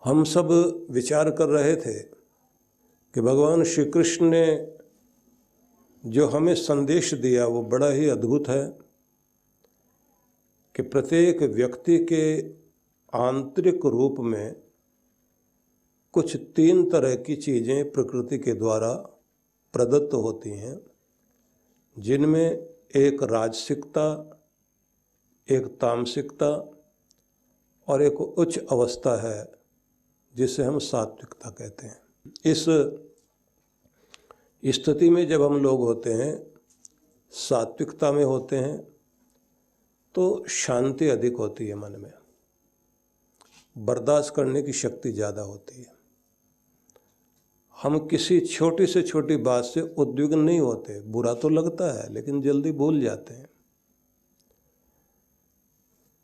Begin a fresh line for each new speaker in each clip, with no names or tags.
हम सब विचार कर रहे थे कि भगवान श्री कृष्ण ने जो हमें संदेश दिया वो बड़ा ही अद्भुत है कि प्रत्येक व्यक्ति के आंतरिक रूप में कुछ 3 तरह की चीज़ें प्रकृति के द्वारा प्रदत्त होती हैं, जिनमें एक राजसिकता, एक तामसिकता और एक उच्च अवस्था है जिसे हम सात्विकता कहते हैं। इस स्थिति में जब हम लोग होते हैं, सात्विकता में होते हैं, तो शांति अधिक होती है, मन में बर्दाश्त करने की शक्ति ज़्यादा होती है। हम किसी छोटी से छोटी बात से उद्विग्न नहीं होते, बुरा तो लगता है लेकिन जल्दी भूल जाते हैं।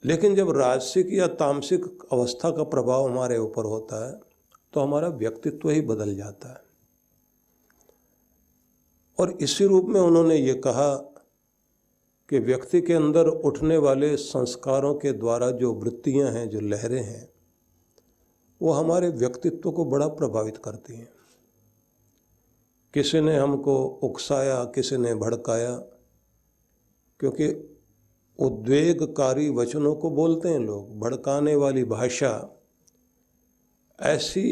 लेकिन जब राजसिक या तामसिक अवस्था का प्रभाव हमारे ऊपर होता है तो हमारा व्यक्तित्व ही बदल जाता है। और इसी रूप में उन्होंने ये कहा कि व्यक्ति के अंदर उठने वाले संस्कारों के द्वारा जो वृत्तियां हैं, जो लहरें हैं, वो हमारे व्यक्तित्व को बड़ा प्रभावित करती हैं। किसी ने हमको उकसाया, किसी ने भड़काया, क्योंकि उद्वेगकारी वचनों को बोलते हैं लोग, भड़काने वाली भाषा, ऐसी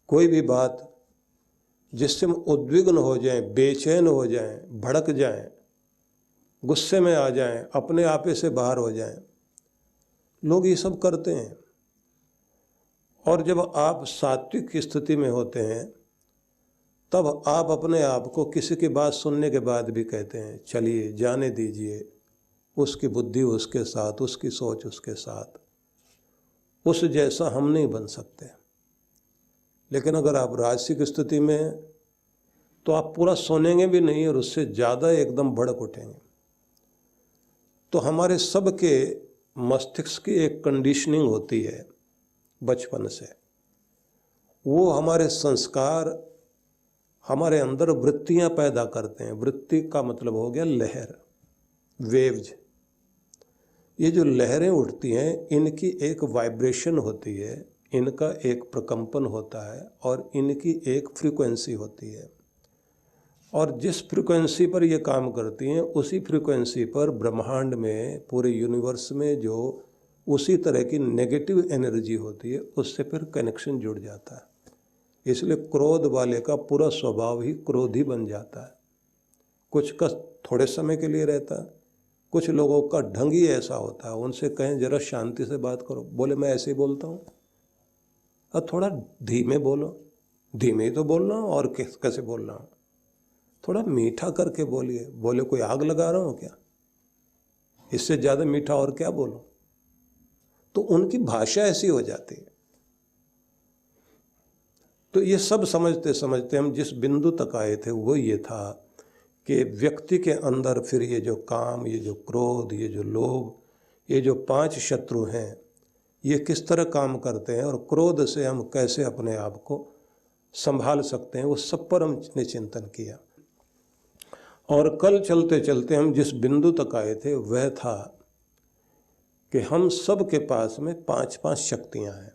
कोई भी बात जिससे हम उद्विग्न हो जाएं, बेचैन हो जाएं, भड़क जाएं, गुस्से में आ जाएं, अपने आपे से बाहर हो जाएं, लोग ये सब करते हैं। और जब आप सात्विक स्थिति में होते हैं तब आप अपने आप को किसी की बात सुनने के बाद भी कहते हैं चलिए जाने दीजिए, उसकी बुद्धि उसके साथ, उसकी सोच उसके साथ, उस जैसा हम नहीं बन सकते। लेकिन अगर आप राजसिक स्थिति में हैं तो आप पूरा सुनेंगे भी नहीं और उससे ज़्यादा एकदम भड़क उठेंगे। तो हमारे सब के मस्तिष्क की एक कंडीशनिंग होती है बचपन से, वो हमारे संस्कार हमारे अंदर वृत्तियां पैदा करते हैं। वृत्ति का मतलब हो गया लहर, वेव्स। ये जो लहरें उठती हैं, इनकी एक वाइब्रेशन होती है, इनका एक प्रकंपन होता है और इनकी एक फ्रीक्वेंसी होती है। और जिस फ्रीक्वेंसी पर ये काम करती हैं, उसी फ्रीक्वेंसी पर ब्रह्मांड में, पूरे यूनिवर्स में जो उसी तरह की नेगेटिव एनर्जी होती है, उससे फिर कनेक्शन जुड़ जाता है। इसलिए क्रोध वाले का पूरा स्वभाव ही क्रोधी बन जाता है। कुछ का थोड़े समय के लिए रहता है, कुछ लोगों का ढंग ही ऐसा होता है, उनसे कहें जरा शांति से बात करो, बोले मैं ऐसे ही बोलता हूँ। अब थोड़ा धीमे बोलो, धीमे ही तो बोल रहा हूँ, और कैसे बोल रहा हूँ, थोड़ा मीठा करके बोलिए, बोले कोई आग लगा रहा हूँ क्या, इससे ज़्यादा मीठा और क्या बोलो। तो उनकी भाषा ऐसी हो जाती है। तो ये सब समझते समझते हम जिस बिंदु तक आए थे वो ये था कि व्यक्ति के अंदर फिर ये जो काम, ये जो क्रोध, ये जो लोभ, ये जो 5 शत्रु हैं, ये किस तरह काम करते हैं और क्रोध से हम कैसे अपने आप को संभाल सकते हैं, वो सब पर हमने चिंतन किया। और कल चलते चलते हम जिस बिंदु तक आए थे वह था कि हम सब के पास में 5-5 शक्तियां हैं,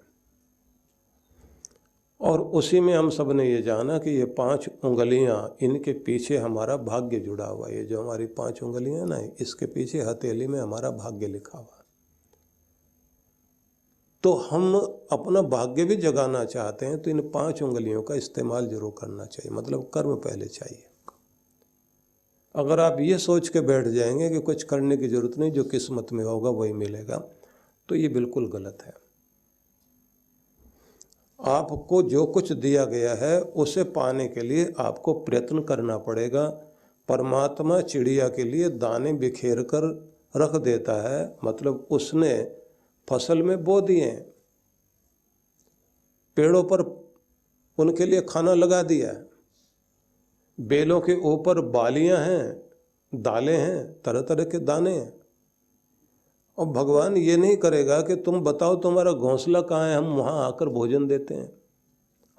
और उसी में हम सब ने ये जाना कि ये 5 उंगलियां, इनके पीछे हमारा भाग्य जुड़ा हुआ है। ये जो हमारी 5 उंगलियां हैं ना, इसके पीछे हथेली में हमारा भाग्य लिखा हुआ है। तो हम अपना भाग्य भी जगाना चाहते हैं तो इन 5 उंगलियों का इस्तेमाल जरूर करना चाहिए, मतलब कर्म पहले चाहिए। अगर आप ये सोच के बैठ जाएंगे कि कुछ करने की जरूरत नहीं, जो किस्मत में होगा वही मिलेगा, तो ये बिल्कुल गलत है। आपको जो कुछ दिया गया है उसे पाने के लिए आपको प्रयत्न करना पड़ेगा। परमात्मा चिड़िया के लिए दाने बिखेर कर रख देता है, मतलब उसने फसल में बो दिए हैं, पेड़ों पर उनके लिए खाना लगा दिया है, बेलों के ऊपर बालियां हैं, दालें हैं, तरह तरह के दाने हैं। और भगवान ये नहीं करेगा कि तुम बताओ तुम्हारा घोंसला कहाँ है, हम वहाँ आकर भोजन देते हैं।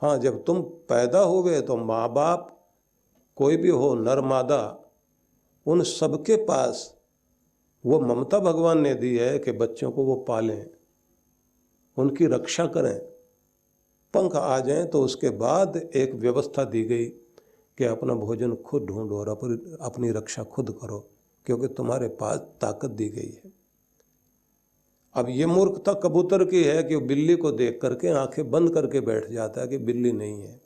हाँ, जब तुम पैदा हो गए तो माँ बाप कोई भी हो, नर मादा, उन सबके पास वो ममता भगवान ने दी है कि बच्चों को वो पालें, उनकी रक्षा करें। पंख आ जाएं तो उसके बाद एक व्यवस्था दी गई कि अपना भोजन खुद ढूंढो और अपनी रक्षा खुद करो, क्योंकि तुम्हारे पास ताकत दी गई है। अब ये मूर्खता कबूतर की है कि बिल्ली को देख करके आंखें बंद करके बैठ जाता है कि बिल्ली नहीं है।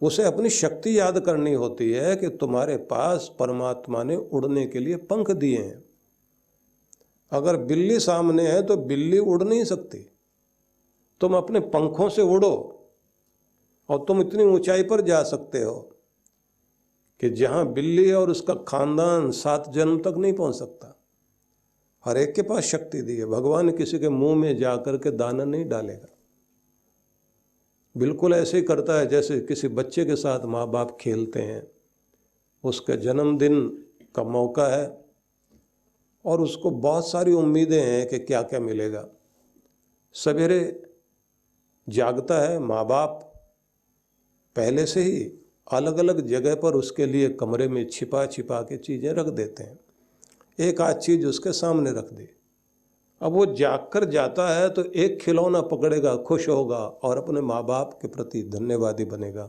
उसे अपनी शक्ति याद करनी होती है कि तुम्हारे पास परमात्मा ने उड़ने के लिए पंख दिए हैं। अगर बिल्ली सामने है तो बिल्ली उड़ नहीं सकती। तुम अपने पंखों से उड़ो और तुम इतनी ऊंचाई पर जा सकते हो कि जहां बिल्ली और उसका खानदान 7 जन्म तक नहीं पहुंच सकता। हर एक के पास शक्ति दी है। भगवान किसी के मुंह में जाकर के दाना नहीं डालेगा। बिल्कुल ऐसे ही करता है जैसे किसी बच्चे के साथ माँ बाप खेलते हैं। उसके जन्मदिन का मौका है और उसको बहुत सारी उम्मीदें हैं कि क्या क्या मिलेगा। सवेरे जागता है, माँ बाप पहले से ही अलग अलग जगह पर उसके लिए कमरे में छिपा छिपा के चीज़ें रख देते हैं। एक आध चीज़ उसके सामने रख दी। अब वो जाग कर जाता है तो एक खिलौना पकड़ेगा, खुश होगा और अपने माँ बाप के प्रति धन्यवादी बनेगा।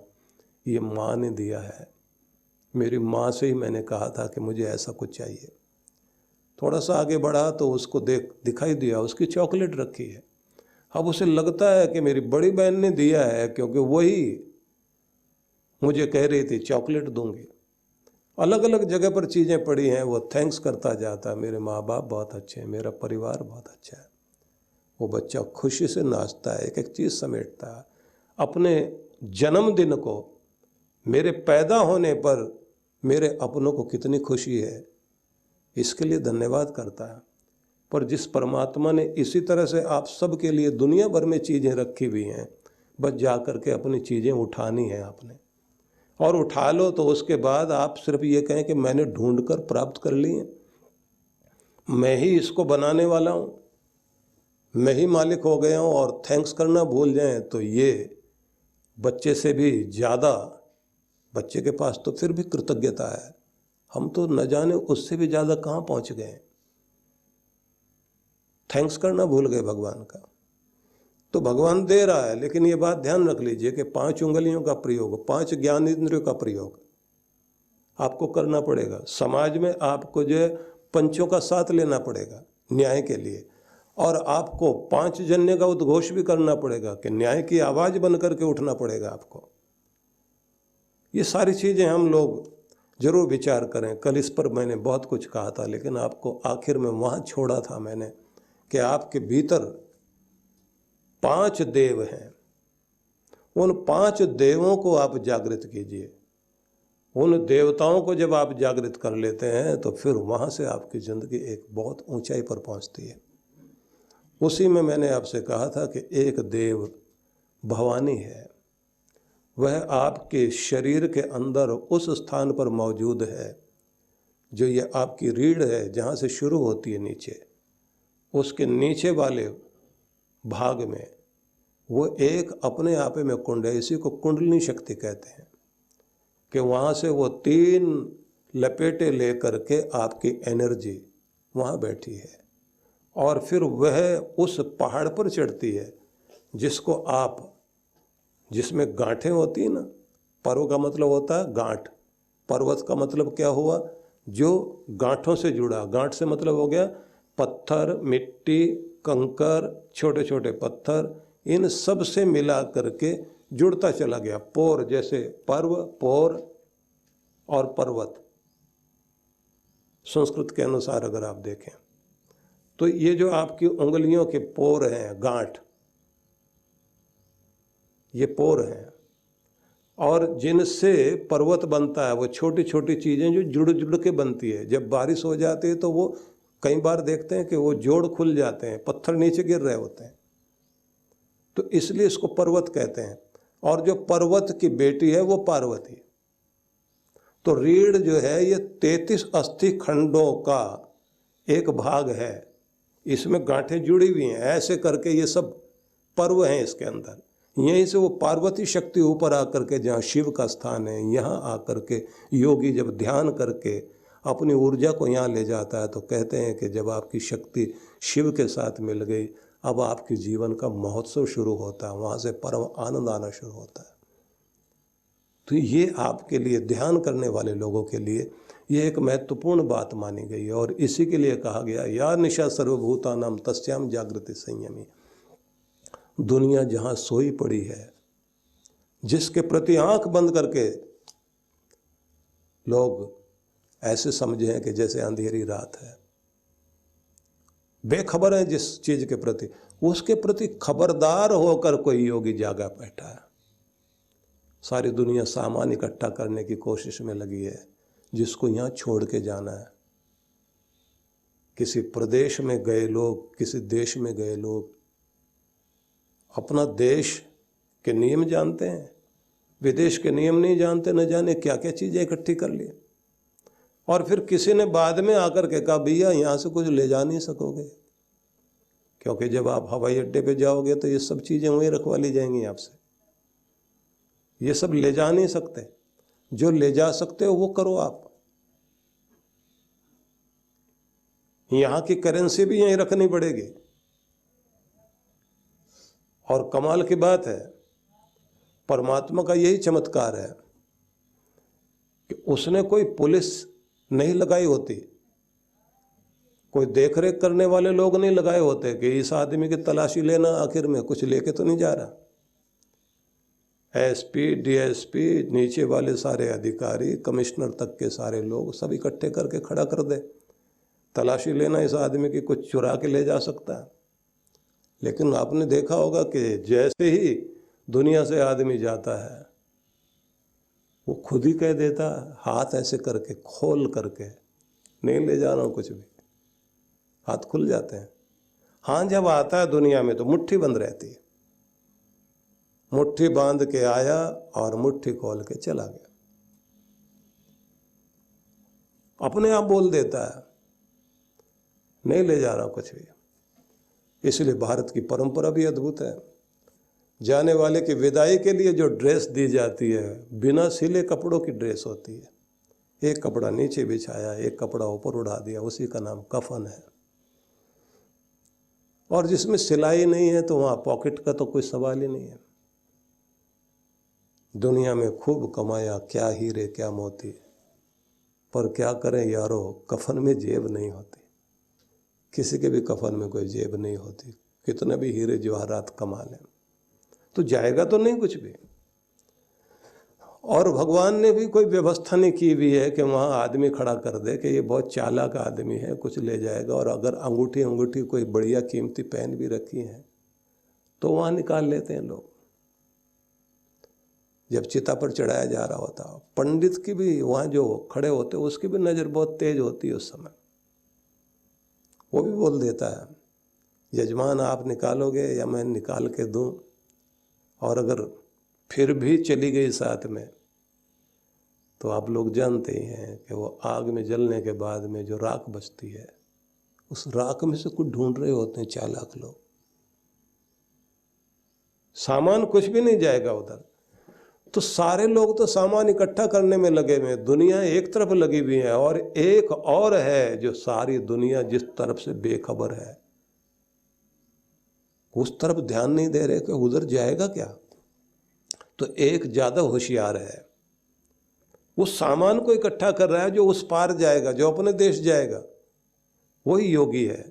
ये माँ ने दिया है, मेरी माँ से ही मैंने कहा था कि मुझे ऐसा कुछ चाहिए। थोड़ा सा आगे बढ़ा तो उसको दिखाई दिया उसकी चॉकलेट रखी है। अब उसे लगता है कि मेरी बड़ी बहन ने दिया है, क्योंकि वही मुझे कह रही थी चॉकलेट दूंगी। अलग अलग जगह पर चीज़ें पड़ी हैं, वो थैंक्स करता जाता है, मेरे माँ बाप बहुत अच्छे हैं, मेरा परिवार बहुत अच्छा है। वो बच्चा खुशी से नाचता है, एक एक चीज़ समेटता है। अपने जन्मदिन को, मेरे पैदा होने पर मेरे अपनों को कितनी खुशी है, इसके लिए धन्यवाद करता है। पर जिस परमात्मा ने इसी तरह से आप सब के लिए दुनिया भर में चीज़ें रखी हुई हैं, बस जा कर के अपनी चीज़ें उठानी है आपने, और उठा लो तो उसके बाद आप सिर्फ ये कहें कि मैंने ढूंढ कर प्राप्त कर ली है, मैं ही इसको बनाने वाला हूँ, मैं ही मालिक हो गया हूँ, और थैंक्स करना भूल जाएं तो ये बच्चे से भी ज़्यादा, बच्चे के पास तो फिर भी कृतज्ञता है, हम तो न जाने उससे भी ज़्यादा कहाँ पहुँच गए। थैंक्स करना भूल गए भगवान का। तो भगवान दे रहा है, लेकिन ये बात ध्यान रख लीजिए कि 5 उंगलियों का प्रयोग, 5 ज्ञान इंद्रियों का प्रयोग आपको करना पड़ेगा। समाज में आपको जो है पंचों का साथ लेना पड़ेगा न्याय के लिए, और आपको 5 जन्य का उद्घोष भी करना पड़ेगा कि न्याय की आवाज़ बन करके उठना पड़ेगा आपको। ये सारी चीज़ें हम लोग जरूर विचार करें। कल इस पर मैंने बहुत कुछ कहा था, लेकिन आपको आखिर में वहाँ छोड़ा था मैंने कि आपके भीतर 5 देव हैं। उन 5 देवों को आप जागृत कीजिए। उन देवताओं को जब आप जागृत कर लेते हैं तो फिर वहाँ से आपकी ज़िंदगी एक बहुत ऊंचाई पर पहुँचती है। उसी में मैंने आपसे कहा था कि एक देव भवानी है, वह आपके शरीर के अंदर उस स्थान पर मौजूद है जो ये आपकी रीढ़ है, जहाँ से शुरू होती है नीचे, उसके नीचे वाले भाग में वो एक अपने आप में कुंड है। इसी को कुंडलिनी शक्ति कहते हैं कि वहाँ से वो 3 लपेटे लेकर के आपकी एनर्जी वहाँ बैठी है, और फिर वह उस पहाड़ पर चढ़ती है जिसको आप, जिसमें गांठें होती हैं ना, पर्व का मतलब होता है गांठ, पर्वत का मतलब क्या हुआ, जो गांठों से जुड़ा। गांठ से मतलब हो गया पत्थर, मिट्टी, कंकर, छोटे छोटे पत्थर, इन सब से मिला करके जुड़ता चला गया। पोर, जैसे पर्व, पोर और पर्वत, संस्कृत के अनुसार अगर आप देखें तो ये जो आपकी उंगलियों के पोर हैं, गांठ, ये पोर हैं, और जिनसे पर्वत बनता है वो छोटी छोटी चीज़ें जो जुड़ जुड़ के बनती है। जब बारिश हो जाती है तो वो कई बार देखते हैं कि वो जोड़ खुल जाते हैं, पत्थर नीचे गिर रहे होते हैं, तो इसलिए इसको पर्वत कहते हैं। और जो पर्वत की बेटी है वो पार्वती। तो रीढ़ जो है ये 33 अस्थि खंडों का एक भाग है, इसमें गांठें जुड़ी हुई हैं। ऐसे करके ये सब पर्व हैं इसके अंदर। यहीं से वो पार्वती शक्ति ऊपर आकर के, जहाँ शिव का स्थान है, यहाँ आकर के योगी जब ध्यान करके अपनी ऊर्जा को यहाँ ले जाता है तो कहते हैं कि जब आपकी शक्ति शिव के साथ मिल गई, अब आपके जीवन का महोत्सव शुरू होता है, वहाँ से परम आनंद आना शुरू होता है। तो ये आपके लिए, ध्यान करने वाले लोगों के लिए ये एक महत्वपूर्ण बात मानी गई है। और इसी के लिए कहा गया, या निशा सर्वभूतानां तस्याम जागृति संयमी। दुनिया जहाँ सोई पड़ी है, जिसके प्रति आंख बंद करके लोग ऐसे समझे हैं कि जैसे अंधेरी रात है, बेखबर है जिस चीज के प्रति, उसके प्रति खबरदार होकर कोई योगी जागा बैठा है। सारी दुनिया सामान इकट्ठा करने की कोशिश में लगी है, जिसको यहाँ छोड़ के जाना है। किसी प्रदेश में गए लोग, किसी देश में गए लोग अपना देश के नियम जानते हैं, विदेश के नियम नहीं जानते, न जाने क्या क्या चीज़ें इकट्ठी कर ली। और फिर किसी ने बाद में आकर के कहा, भैया यहाँ से कुछ ले जा नहीं सकोगे, क्योंकि जब आप हवाई अड्डे पे जाओगे तो ये सब चीज़ें वहीं रखवा ली जाएंगी आपसे, ये सब ले जा नहीं सकते। जो ले जा सकते हो वो करो आप। यहाँ की करेंसी भी यहीं रखनी पड़ेगी। और कमाल की बात है, परमात्मा का यही चमत्कार है कि उसने कोई पुलिस नहीं लगाई होती, कोई देखरेख करने वाले लोग नहीं लगाए होते कि इस आदमी की तलाशी लेना, आखिर में कुछ लेके तो नहीं जा रहा। एसपी, डीएसपी, नीचे वाले सारे अधिकारी, कमिश्नर तक के सारे लोग सब इकट्ठे करके खड़ा कर दे, तलाशी लेना इस आदमी की कुछ चुरा के ले जा सकता है। लेकिन आपने देखा होगा कि जैसे ही दुनिया से आदमी जाता है, वो खुद ही कह देता है, हाथ ऐसे करके खोल करके, नहीं ले जा रहा हूँ कुछ भी, हाथ खुल जाते हैं। हाँ, जब आता है दुनिया में तो मुट्ठी बंद रहती है, मुट्ठी बांध के आया और मुट्ठी खोल के चला गया, अपने आप बोल देता है नहीं ले जा रहा कुछ भी। इसलिए भारत की परंपरा भी अद्भुत है। जाने वाले की विदाई के लिए जो ड्रेस दी जाती है, बिना सिले कपड़ों की ड्रेस होती है। एक कपड़ा नीचे बिछाया, एक कपड़ा ऊपर उड़ा दिया, उसी का नाम कफन है। और जिसमें सिलाई नहीं है तो वहाँ पॉकेट का तो कोई सवाल ही नहीं है। दुनिया में खूब कमाया, क्या हीरे क्या मोती, पर क्या करें यारो, कफन में जेब नहीं होती। किसी के भी कफन में कोई जेब नहीं होती, कितने भी हीरे जवाहरात कमा लें तो जाएगा तो नहीं कुछ भी। और भगवान ने भी कोई व्यवस्था नहीं की हुई है कि वहाँ आदमी खड़ा कर दे कि ये बहुत चालाक आदमी है, कुछ ले जाएगा। और अगर अंगूठी कोई बढ़िया कीमती पहन भी रखी है तो वहाँ निकाल लेते हैं लोग। जब चिता पर चढ़ाया जा रहा होता, पंडित की भी वहाँ जो खड़े होते उसकी भी नज़र बहुत तेज होती है उस समय, वो भी बोल देता है, यजमान आप निकालोगे या मैं निकाल के दूं। और अगर फिर भी चली गई साथ में तो आप लोग जानते ही हैं कि वो आग में जलने के बाद में जो राख बचती है, उस राख में से कुछ ढूंढ रहे होते हैं चालाक लोग। सामान कुछ भी नहीं जाएगा उधर। तो सारे लोग तो सामान इकट्ठा करने में लगे हुए हैं, दुनिया एक तरफ लगी हुई है। और एक और है जो सारी दुनिया जिस तरफ से बेखबर है, उस तरफ ध्यान नहीं दे रहे कि उधर जाएगा क्या। तो एक ज्यादा होशियार है, उस सामान को इकट्ठा कर रहा है जो उस पार जाएगा, जो अपने देश जाएगा। वही योगी है।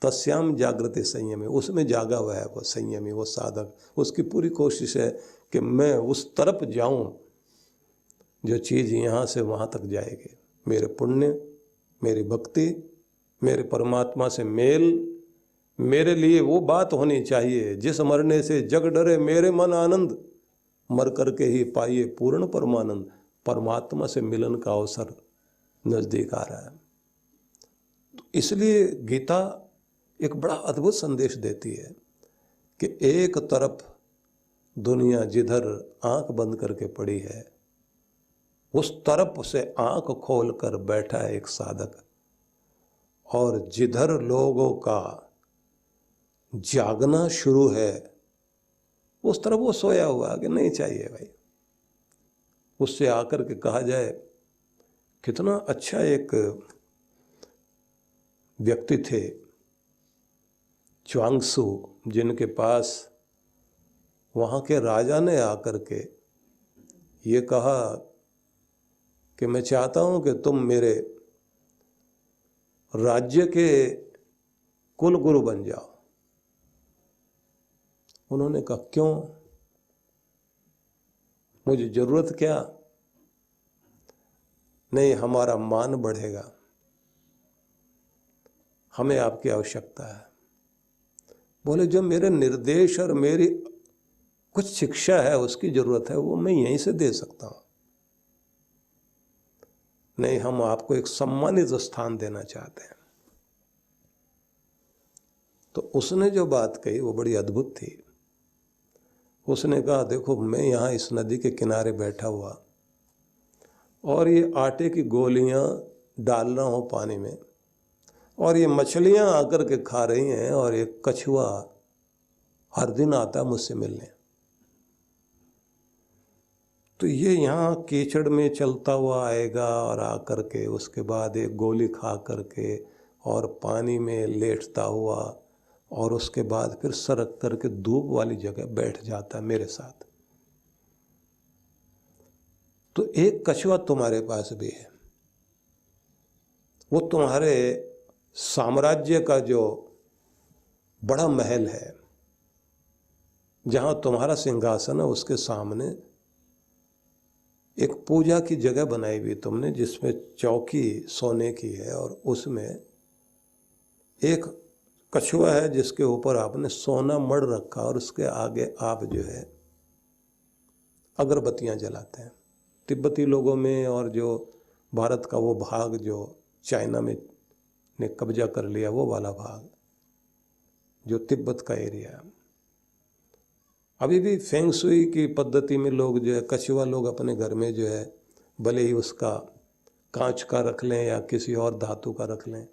तस्याम जागृति संयमी, उसमें जागा हुआ है वो संयमी, वो साधक। उसकी पूरी कोशिश है कि मैं उस तरफ जाऊं जो चीज़ यहाँ से वहाँ तक जाएगी। मेरे पुण्य, मेरी भक्ति, मेरे परमात्मा से मेल, मेरे लिए वो बात होनी चाहिए जिस मरने से जग डरे मेरे मन आनंद, मर करके ही पाइए पूर्ण परमानंद। परमात्मा से मिलन का अवसर नज़दीक आ रहा है। तो इसलिए गीता एक बड़ा अद्भुत संदेश देती है कि एक तरफ दुनिया जिधर आंख बंद करके पड़ी है, उस तरफ से आंख खोल कर बैठा है एक साधक। और जिधर लोगों का जागना शुरू है, उस तरफ वो सोया हुआ कि नहीं चाहिए भाई। उससे आकर के कहा जाए, कितना अच्छा एक व्यक्ति थे च्वांगसू, जिनके पास वहाँ के राजा ने आकर के ये कहा कि मैं चाहता हूँ कि तुम मेरे राज्य के कुल गुरु बन जाओ। उन्होंने कहा क्यों, मुझे जरूरत क्या? नहीं, हमारा मान बढ़ेगा, हमें आपकी आवश्यकता है। बोले जो मेरे निर्देश और मेरी कुछ शिक्षा है उसकी जरूरत है, वो मैं यहीं से दे सकता हूं। नहीं, हम आपको एक सम्मानित स्थान देना चाहते हैं। तो उसने जो बात कही वो बड़ी अद्भुत थी। उसने कहा देखो, मैं यहाँ इस नदी के किनारे बैठा हुआ और ये आटे की गोलियां डाल रहा हूँ पानी में, और ये मछलियां आकर के खा रही हैं, और एक कछुआ हर दिन आता है मुझसे मिलने। तो ये यहाँ कीचड़ में चलता हुआ आएगा और आकर के उसके बाद एक गोली खा करके और पानी में लेटता हुआ, और उसके बाद फिर सरक करके धूप वाली जगह बैठ जाता है मेरे साथ। तो एक कछुआ तुम्हारे पास भी है, वो तुम्हारे साम्राज्य का जो बड़ा महल है, जहां तुम्हारा सिंहासन है, उसके सामने एक पूजा की जगह बनाई हुई तुमने, जिसमें चौकी सोने की है, और उसमें एक कछुआ है जिसके ऊपर आपने सोना मढ़ रखा, और उसके आगे आप जो है अगरबत्तियां जलाते हैं। तिब्बती लोगों में, और जो भारत का वो भाग जो चाइना में ने कब्जा कर लिया, वो वाला भाग जो तिब्बत का एरिया है, अभी भी फेंग शुई की पद्धति में लोग जो है कछुआ लोग अपने घर में जो है, भले ही उसका कांच का रख लें या किसी और धातु का रख लें,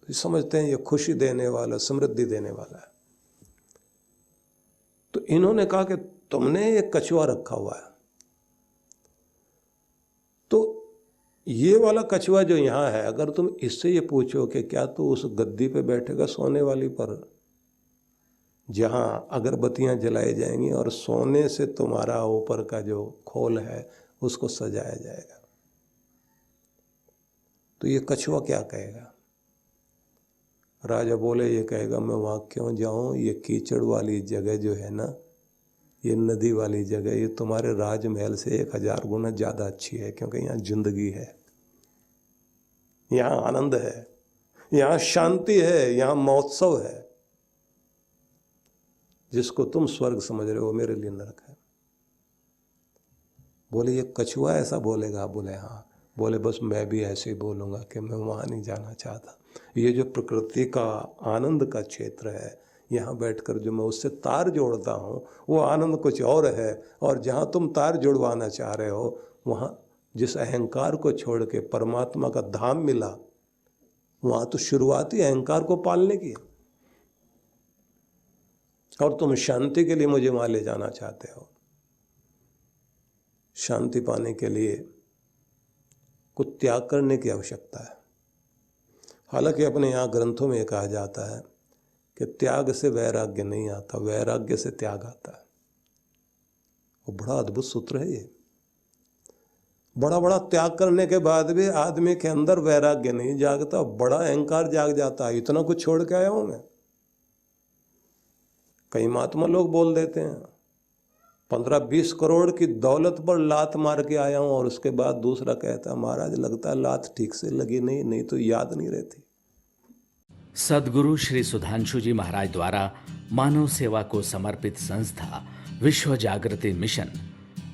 तो समझते हैं ये खुशी देने वाला, समृद्धि देने वाला है। तो इन्होंने कहा कि तुमने एक कछुआ रखा हुआ है, तो ये वाला कछुआ जो यहाँ है, अगर तुम इससे ये पूछो कि क्या तू उस गद्दी पे बैठेगा सोने वाली पर, जहाँ अगरबत्तियाँ जलाई जाएंगी और सोने से तुम्हारा ऊपर का जो खोल है उसको सजाया जाएगा, तो ये कछुआ क्या कहेगा? राजा बोले, ये कहेगा मैं वहाँ क्यों जाऊँ, ये कीचड़ वाली जगह जो है ना, ये नदी वाली जगह, ये तुम्हारे राजमहल से 1000 गुना ज़्यादा अच्छी है, क्योंकि यहाँ जिंदगी है, यहाँ आनंद है, यहाँ शांति है, यहाँ महोत्सव है। जिसको तुम स्वर्ग समझ रहे हो मेरे लिए नरक है। बोले ये कछुआ ऐसा बोलेगा? बोले हाँ। बोले बस मैं भी ऐसे ही बोलूँगा कि मैं वहाँ नहीं जाना चाहता। ये जो प्रकृति का आनंद का क्षेत्र है, यहाँ बैठकर जो मैं उससे तार जोड़ता हूँ, वो आनंद कुछ और है, और जहाँ तुम तार जुड़वाना चाह रहे हो, वहाँ जिस अहंकार को छोड़ के परमात्मा का धाम मिला, वहाँ तो शुरुआती अहंकार को पालने की है, और तुम शांति के लिए मुझे वहाँ ले जाना चाहते हो। शांति पाने के लिए कुछ त्याग करने की आवश्यकता है। हालांकि अपने यहाँ ग्रंथों में कहा जाता है कि त्याग से वैराग्य नहीं आता, वैराग्य से त्याग आता है। वो बड़ा अद्भुत सूत्र है ये। बड़ा बड़ा त्याग करने के बाद भी आदमी के अंदर वैराग्य नहीं जागता, बड़ा अहंकार जाग जाता है, इतना कुछ छोड़ के आया हूं मैं। कई महात्मा लोग बोल देते हैं 15-20 करोड़ की दौलत पर लात मार के आया हूं, और उसके बाद दूसरा कहता है महाराज लगता है लात ठीक से लगी नहीं तो याद नहीं रहती।
सद्गुरु श्री सुधांशु जी महाराज द्वारा मानव सेवा को समर्पित संस्था विश्व जागृति मिशन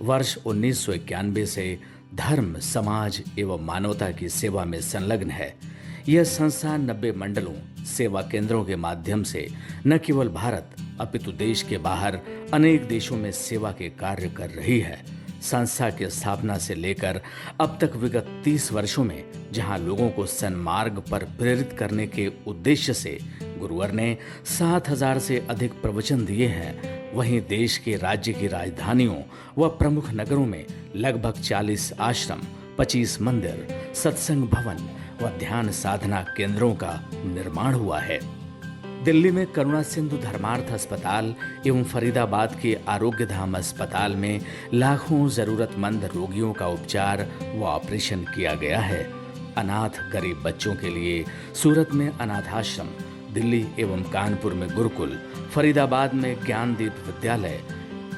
वर्ष 1991 से धर्म, समाज एवं मानवता की सेवा में संलग्न है। यह संस्था 90 मंडलों, सेवा केंद्रों के माध्यम से न केवल भारत अपितु देश के बाहर अनेक देशों में सेवा के कार्य कर रही है। संस्था की स्थापना से लेकर अब तक विगत 30 वर्षों में जहां लोगों को सन्मार्ग पर प्रेरित करने के उद्देश्य से गुरुवर ने 7000 से अधिक प्रवचन दिए हैं, वहीं देश के राज्य की राजधानियों व प्रमुख नगरों में लगभग 40 आश्रम, 25 मंदिर, सत्संग भवन व ध्यान साधना केंद्रों का निर्माण हुआ है। दिल्ली में करुणा सिंधु धर्मार्थ अस्पताल एवं फरीदाबाद के आरोग्य धाम अस्पताल में लाखों जरूरतमंद रोगियों का उपचार व ऑपरेशन किया गया है। अनाथ गरीब बच्चों के लिए सूरत में अनाथाश्रम, दिल्ली एवं कानपुर में गुरुकुल, फरीदाबाद में ज्ञानदीप विद्यालय,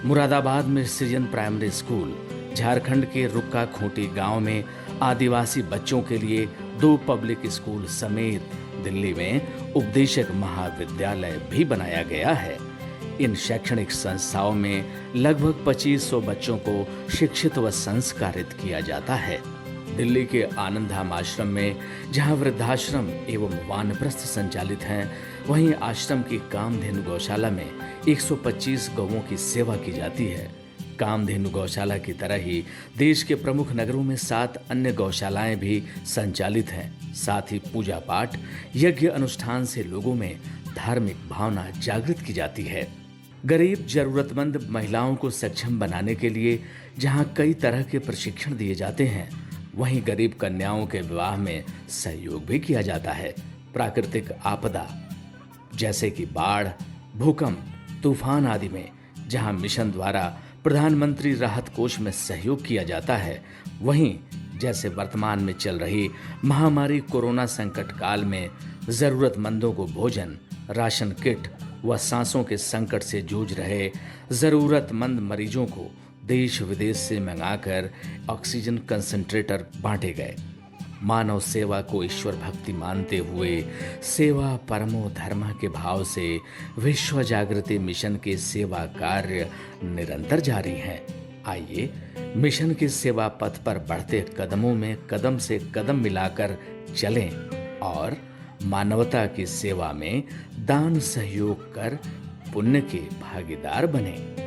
मुरादाबाद में सृजन प्राइमरी स्कूल, झारखंड के रुक्का खूंटी गांव में आदिवासी बच्चों के लिए 2 पब्लिक स्कूल समेत दिल्ली में उपदेशक महाविद्यालय भी बनाया गया है। इन शैक्षणिक संस्थाओं में लगभग 2500 बच्चों को शिक्षित व संस्कारित किया जाता है। दिल्ली के आनंदधाम आश्रम में जहां वृद्धाश्रम एवं वानप्रस्थ संचालित हैं, वहीं आश्रम की कामधेनु गौशाला में 125 गौओं की सेवा की जाती है। कामधेनु गौशाला की तरह ही देश के प्रमुख नगरों में 7 अन्य गौशालाएं भी संचालित हैं। साथ ही पूजा पाठ, यज्ञ अनुष्ठान से लोगों में धार्मिक भावना जागृत की जाती है। गरीब जरूरतमंद महिलाओं को सक्षम बनाने के लिए जहां कई तरह के प्रशिक्षण दिए जाते हैं, वहीं गरीब कन्याओं के विवाह में सहयोग भी किया जाता है। प्राकृतिक आपदा जैसे कि बाढ़, भूकंप, तूफान आदि में जहां मिशन द्वारा प्रधानमंत्री राहत कोष में सहयोग किया जाता है, वहीं जैसे वर्तमान में चल रही महामारी कोरोना संकट काल में जरूरतमंदों को भोजन, राशन किट व सांसों के संकट से जूझ रहे जरूरतमंद मरीजों को देश विदेश से मंगाकर ऑक्सीजन कंसंट्रेटर बांटे गए। मानव सेवा को ईश्वर भक्ति मानते हुए सेवा परमो धर्म के भाव से विश्व जागृति मिशन के सेवा कार्य निरंतर जारी हैं। आइए मिशन के सेवा पथ पर बढ़ते कदमों में कदम से कदम मिलाकर चलें और मानवता की सेवा में दान सहयोग कर पुण्य के भागीदार बनें।